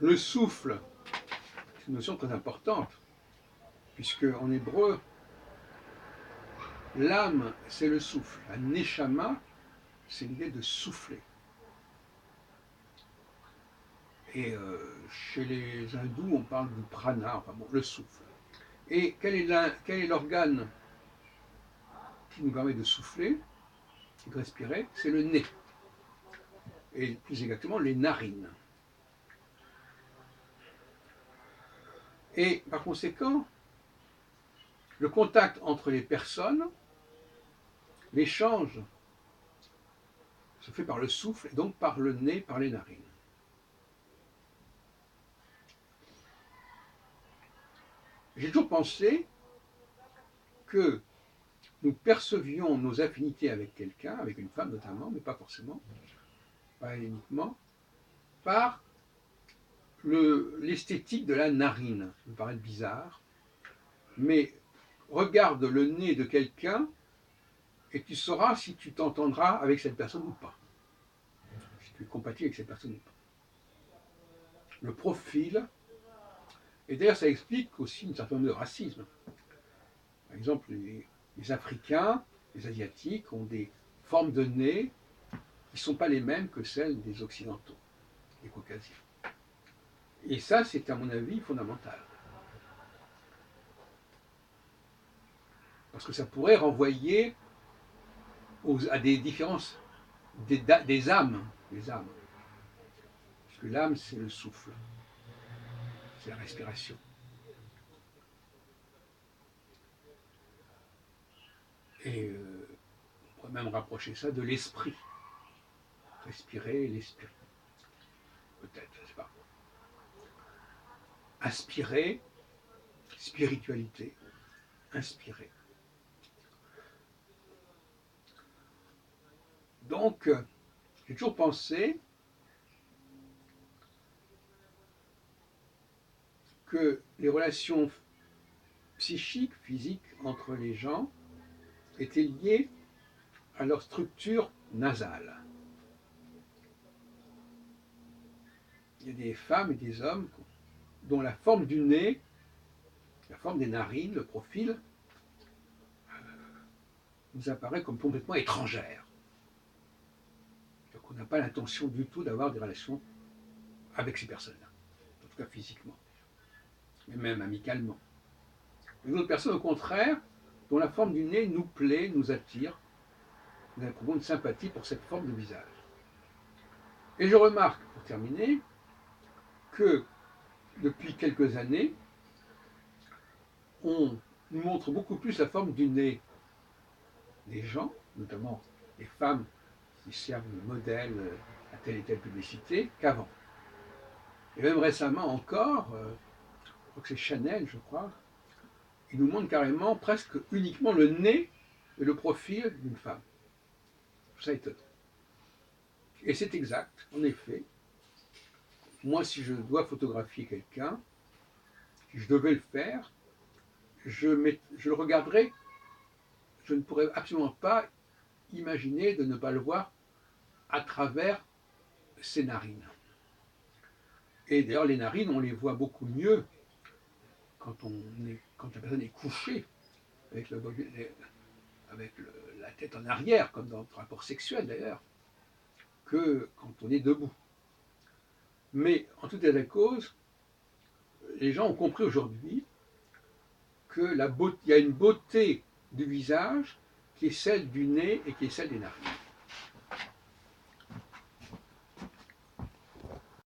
Le souffle, c'est une notion très importante, puisque en hébreu, l'âme, c'est le souffle. La neshama, c'est l'idée de souffler. Et chez les hindous, on parle du prana, enfin bon, le souffle. Et quel est l'organe qui nous permet de souffler, de respirer? C'est le nez. Et plus exactement, les narines. Et par conséquent, le contact entre les personnes, l'échange, se fait par le souffle et donc par le nez, par les narines. J'ai toujours pensé que nous percevions nos affinités avec quelqu'un, avec une femme notamment, mais pas forcément, pas uniquement, par l'esthétique de la narine. Ça me paraît bizarre, mais regarde le nez de quelqu'un et tu sauras si tu t'entendras avec cette personne ou pas, si tu es compatible avec cette personne ou pas. Le profil, et d'ailleurs ça explique aussi une certaine forme de racisme. Par exemple, les Africains, les Asiatiques ont des formes de nez qui ne sont pas les mêmes que celles des Occidentaux, des Caucasiens. Et ça, c'est à mon avis fondamental. Parce que ça pourrait renvoyer à des différences des âmes. Des âmes. Parce que l'âme, c'est le souffle. C'est la respiration. Et on pourrait même rapprocher ça de l'esprit. Respirer l'esprit. Peut-être, je ne sais pas. Aspirer, spiritualité. Inspirer. Donc, j'ai toujours pensé que les relations psychiques, physiques entre les gens étaient liées à leur structure nasale. Il y a des femmes et des hommes dont la forme du nez, la forme des narines, le profil, nous apparaît comme complètement étrangère. Donc on n'a pas l'intention du tout d'avoir des relations avec ces personnes-là, en tout cas physiquement, mais même amicalement. Les autres personnes, au contraire, dont la forme du nez nous plaît, nous attire, nous éprouvons une sympathie pour cette forme de visage. Et je remarque, pour terminer, que depuis quelques années, on nous montre beaucoup plus la forme du nez des gens, notamment les femmes qui servent de modèle à telle et telle publicité, qu'avant. Et même récemment encore, je crois que c'est Chanel, je crois, ils nous montrent carrément presque uniquement le nez et le profil d'une femme. Ça étonne. Et c'est exact, en effet. Moi, si je dois photographier quelqu'un, si je devais le faire, je le regarderais, je ne pourrais absolument pas imaginer de ne pas le voir à travers ses narines. Et d'ailleurs, les narines, on les voit beaucoup mieux quand la personne est couchée, avec, la tête en arrière, comme dans notre rapport sexuel d'ailleurs, que quand on est debout. Mais en tout état de cause, les gens ont compris aujourd'hui qu'il y a une beauté du visage qui est celle du nez et qui est celle des narines.